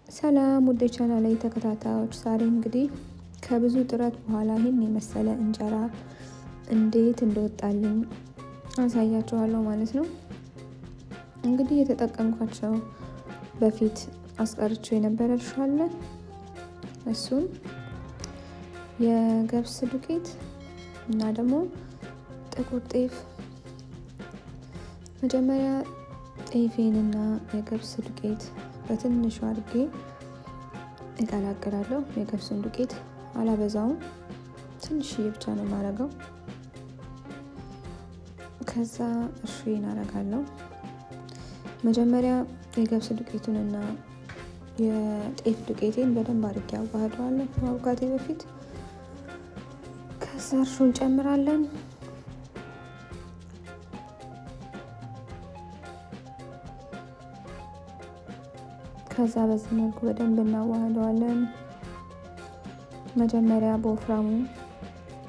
ሰላም ውድ ቻናሌ ተከታታዮች፣ ዛሬ እንግዲህ ከብዙ ጥረት በኋላ ይህን የመሰለ እንጀራ እንዴት እንደወጣልኝ አሳያችኋለሁ ማለት ነው። እንግዲህ የተጠቀምኳቸው በፊት አስቀርቼው የነበረ እርሾ አለ። እሱን የገብስ ዱቄት እና ደግሞ ጥቁር ጤፍ። መጀመሪያ ጤፌንና የገብስ ዱቄት በትንሹ አድርጌ እቀላቅላለሁ። የገብሱን ዱቄት አላበዛውም፣ ትንሽዬ ብቻ ነው የማደርገው። ከዛ እርሾዬን አደርጋለሁ። መጀመሪያ የገብስ ዱቄቱንና የጤፍ ዱቄቴን በደንብ አድርጌ አዋህደዋለሁ ከማቡካቴ በፊት። ከዛ እርሾ እንጨምራለን። ከዛ በዚህ መልኩ በደንብ እናዋህደዋለን። መጀመሪያ በወፍራሙ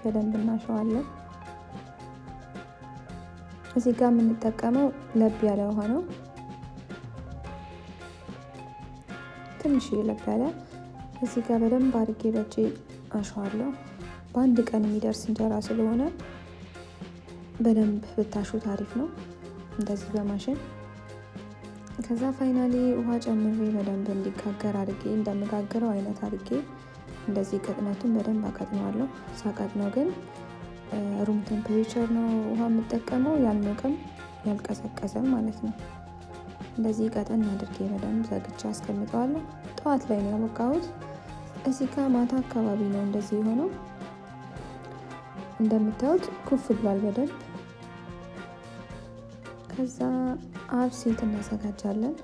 በደንብ እናሸዋለን። እዚህ ጋር የምንጠቀመው ለብ ያለ ውሃ ነው፣ ትንሽዬ ለብ ያለ። እዚህ ጋር በደንብ አድርጌ በእጄ አሸዋለሁ። በአንድ ቀን የሚደርስ እንጀራ ስለሆነ በደንብ ብታሹት አሪፍ ነው፣ እንደዚህ በማሽን። ከዛ ፋይናሊ ውሃ ጨምሬ በደንብ እንዲጋገር አድርጌ እንደምጋግረው አይነት አድርጌ እንደዚህ ቅጥነቱን በደንብ አቀጥነዋለሁ። ሳቀጥነው ግን ሩም ቴምፕሬቸር ነው ውሃ የምጠቀመው፣ ያልሞቀም ያልቀዘቀዘም ማለት ነው። እንደዚህ ቀጠን አድርጌ በደንብ ዘግቼ አስቀምጠዋለሁ። ጠዋት ላይ ነው ያቦካሁት። እዚህ ጋር ማታ አካባቢ ነው እንደዚህ የሆነው። እንደምታዩት ኩፍ ብሏል በደንብ። ከዛ አብሲት እናዘጋጃለን።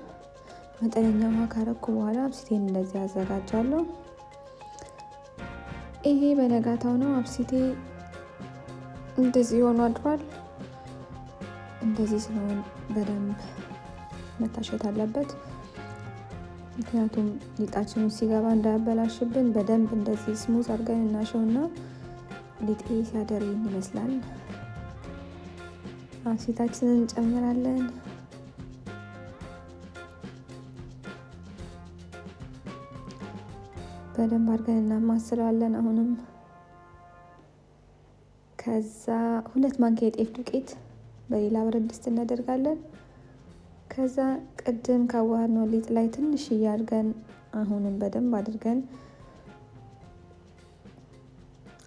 መጠነኛ ውሃ ካረኩ በኋላ አብሲቴን እንደዚህ አዘጋጃለሁ። ይሄ በነጋታው ነው አብሲቴ እንደዚህ ሆኖ አድሯል። እንደዚህ ስለሆነ በደንብ መታሸት አለበት፣ ምክንያቱም ሊጣችንን ሲገባ እንዳያበላሽብን። በደንብ እንደዚህ ስሙዝ አድርገን እናሸውና ሊጤ ሲያደር ይመስላል። አብሲታችንን እንጨምራለን። በደንብ አድርገን እናማስለዋለን አሁንም። ከዛ 2 ማንኪያ የጤፍ ዱቄት በሌላ ብረት ድስት እናደርጋለን። ከዛ ቅድም ካዋሃድነው ሊጥ ላይ ትንሽዬ አድርገን አሁንም በደንብ አድርገን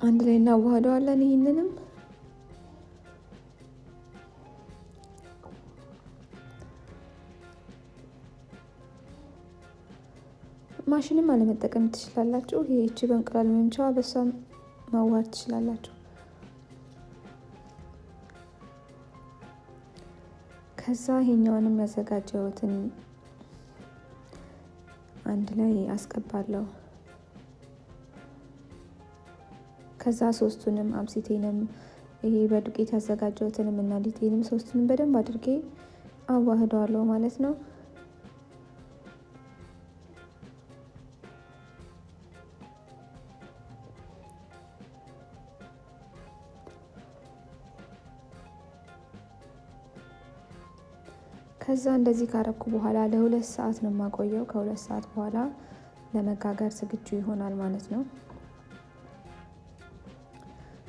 አንድ ላይ እናዋህደዋለን። ይህንንም ማሽንም አለመጠቀም ትችላላችሁ። ይህቺ በእንቁላል መምቻዋ በሷ ማዋሃድ ትችላላችሁ። ከዛ ይሄኛውንም ያዘጋጀሁትን አንድ ላይ አስቀባለሁ። ከዛ ሶስቱንም አብሲቴንም ይሄ በዱቄት ያዘጋጀሁትንም እና ሊጤንም ሶስቱንም በደንብ አድርጌ አዋህደዋለሁ ማለት ነው። ከዛ እንደዚህ ካረኩ በኋላ ለ2 ሰዓት ነው የማቆየው። ከ2 ሰዓት በኋላ ለመጋገር ዝግጁ ይሆናል ማለት ነው።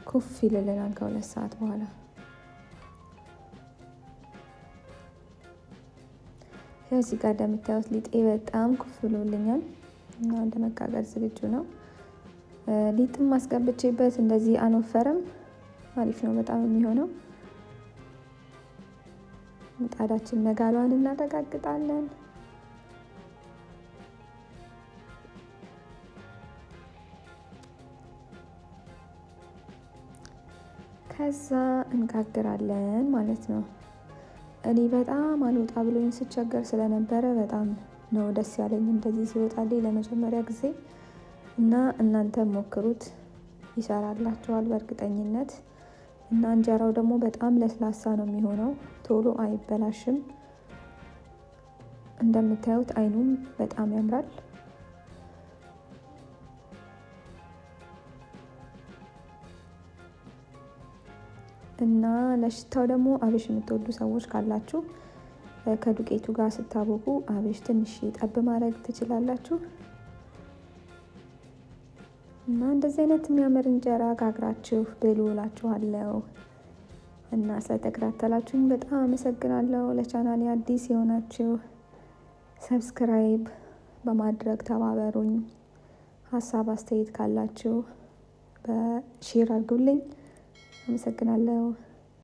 ኩፍ ይልልናል ከ2 ሰዓት በኋላ። እዚህ ጋር እንደምታዩት ሊጤ በጣም ኩፍ ብሎልኛል እና ለመጋገር ዝግጁ ነው። ሊጥም ማስገብቼበት እንደዚህ አንወፈርም፣ አሪፍ ነው በጣም የሚሆነው። ምጣዳችን መጋሏን እናረጋግጣለን። ከዛ እንጋግራለን ማለት ነው። እኔ በጣም አልወጣ ብሎኝ ስቸገር ስለነበረ በጣም ነው ደስ ያለኝ እንደዚህ ሲወጣልኝ ለመጀመሪያ ጊዜ። እና እናንተም ሞክሩት፣ ይሰራላችኋል በእርግጠኝነት። እና እንጀራው ደግሞ በጣም ለስላሳ ነው የሚሆነው፣ ቶሎ አይበላሽም። እንደምታዩት አይኑም በጣም ያምራል። እና ለሽታው ደግሞ አብሽ የምትወዱ ሰዎች ካላችሁ ከዱቄቱ ጋር ስታቦኩ አብሽ ትንሽ ጠብ ማድረግ ትችላላችሁ። እና እንደዚህ አይነት የሚያምር እንጀራ ጋግራችሁ ብሉ እላችኋለሁ። እና ስለተከታተላችሁኝ በጣም አመሰግናለሁ። ለቻናሌ አዲስ የሆናችሁ ሰብስክራይብ በማድረግ ተባበሩኝ። ሀሳብ አስተያየት ካላችሁ በሼር አድርጉልኝ። አመሰግናለሁ።